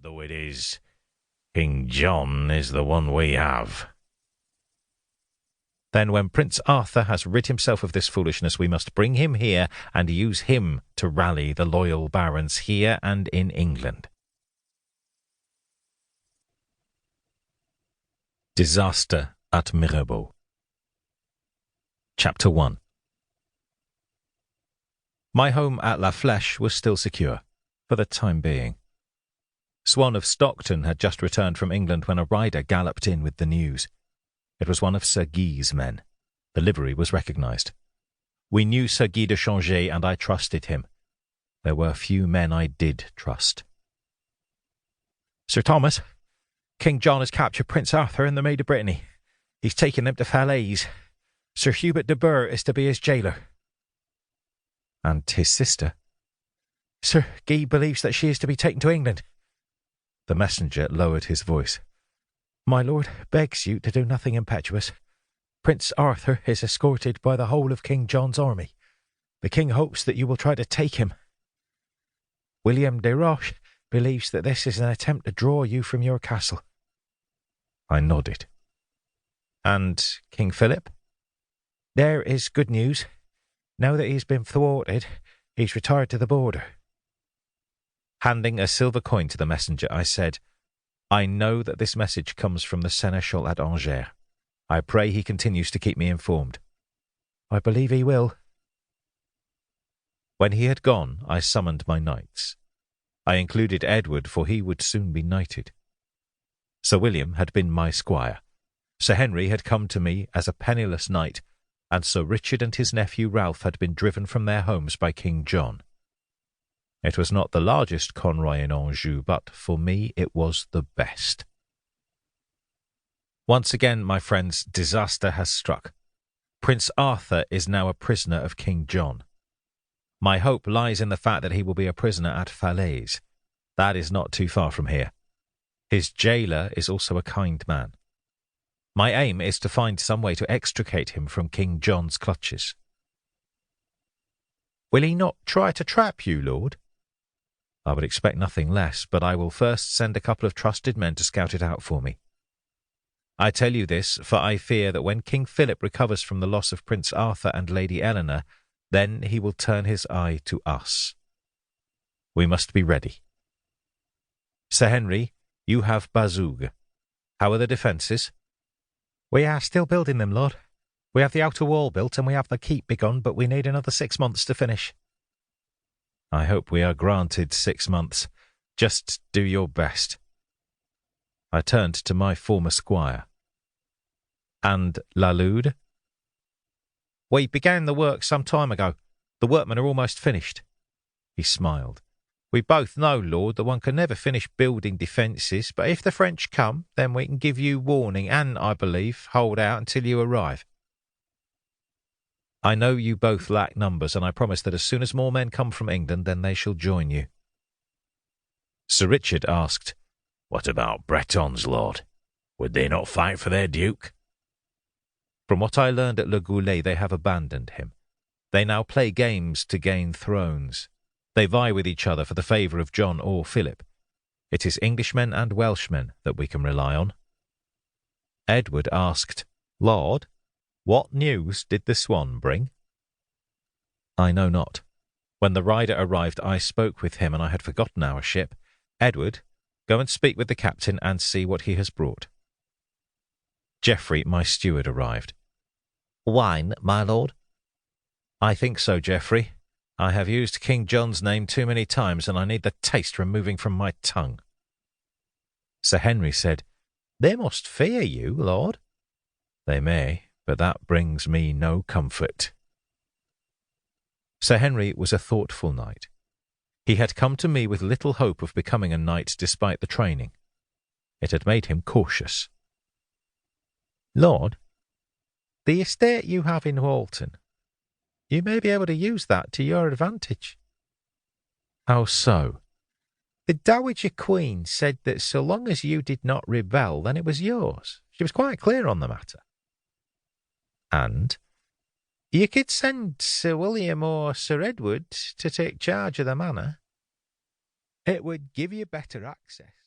though it is, King John is the one we have." "Then when Prince Arthur has rid himself of this foolishness, we must bring him here and use him to rally the loyal barons here and in England." Disaster at Mirabeau. Chapter 1. My home at La Flèche was still secure, for the time being. Swan of Stockton had just returned from England when a rider galloped in with the news. It was one of Sir Guy's men. The livery was recognised. We knew Sir Guy de Changé, and I trusted him. There were few men I did trust. "Sir Thomas, King John has captured Prince Arthur and the Maid of Brittany. He's taken them to Falaise. Sir Hubert de Burgh is to be his jailer." "And his sister?" "Sir Guy believes that she is to be taken to England." The messenger lowered his voice. "My lord begs you to do nothing impetuous. Prince Arthur is escorted by the whole of King John's army. The king hopes that you will try to take him. William de Roche believes that this is an attempt to draw you from your castle." I nodded. "And King Philip?" "There is good news. Now that he's been thwarted, he's retired to the border." Handing a silver coin to the messenger, I said, "I know that this message comes from the seneschal at Angers. I pray he continues to keep me informed." "I believe he will." When he had gone, I summoned my knights. I included Edward, for he would soon be knighted. Sir William had been my squire. Sir Henry had come to me as a penniless knight, and Sir Richard and his nephew Ralph had been driven from their homes by King John. It was not the largest convoy in Anjou, but for me it was the best. Once again, my friends, disaster has struck. Prince Arthur is now a prisoner of King John. My hope lies in the fact that he will be a prisoner at Falaise. That is not too far from here. His jailer is also a kind man. My aim is to find some way to extricate him from King John's clutches. "Will he not try to trap you, Lord?" "I would expect nothing less, but I will first send a couple of trusted men to scout it out for me. I tell you this, for I fear that when King Philip recovers from the loss of Prince Arthur and Lady Eleanor, then he will turn his eye to us. We must be ready. Sir Henry, you have Bazouges. How are the defences?" "We are still building them, Lord. We have the outer wall built and we have the keep begun, but we need another 6 months to finish." "I hope we are granted 6 months. Just do your best." I turned to my former squire. "And La Lude?" "We began the work some time ago. The workmen are almost finished." He smiled. "We both know, Lord, that one can never finish building defences, but if the French come, then we can give you warning and, I believe, hold out until you arrive." "I know you both lack numbers, and I promise that as soon as more men come from England, then they shall join you." Sir Richard asked, "What about Bretons, Lord? Would they not fight for their duke?" "From what I learned at Le Goulet, they have abandoned him. They now play games to gain thrones. They vie with each other for the favour of John or Philip. It is Englishmen and Welshmen that we can rely on." Edward asked, "Lord, what news did the Swan bring?" "I know not. When the rider arrived, I spoke with him, and I had forgotten our ship. Edward, go and speak with the captain and see what he has brought." Geoffrey, my steward, arrived. "Wine, my lord?" "I think so, Geoffrey. I have used King John's name too many times, and I need the taste removing from my tongue." Sir Henry said, "They must fear you, Lord." "They may, but that brings me no comfort." Sir Henry was a thoughtful knight. He had come to me with little hope of becoming a knight despite the training. It had made him cautious. "Lord, the estate you have in Walton, you may be able to use that to your advantage." "How so?" "The Dowager Queen said that so long as you did not rebel, then it was yours. She was quite clear on the matter." "And?" "You could send Sir William or Sir Edward to take charge of the manor. It would give you better access."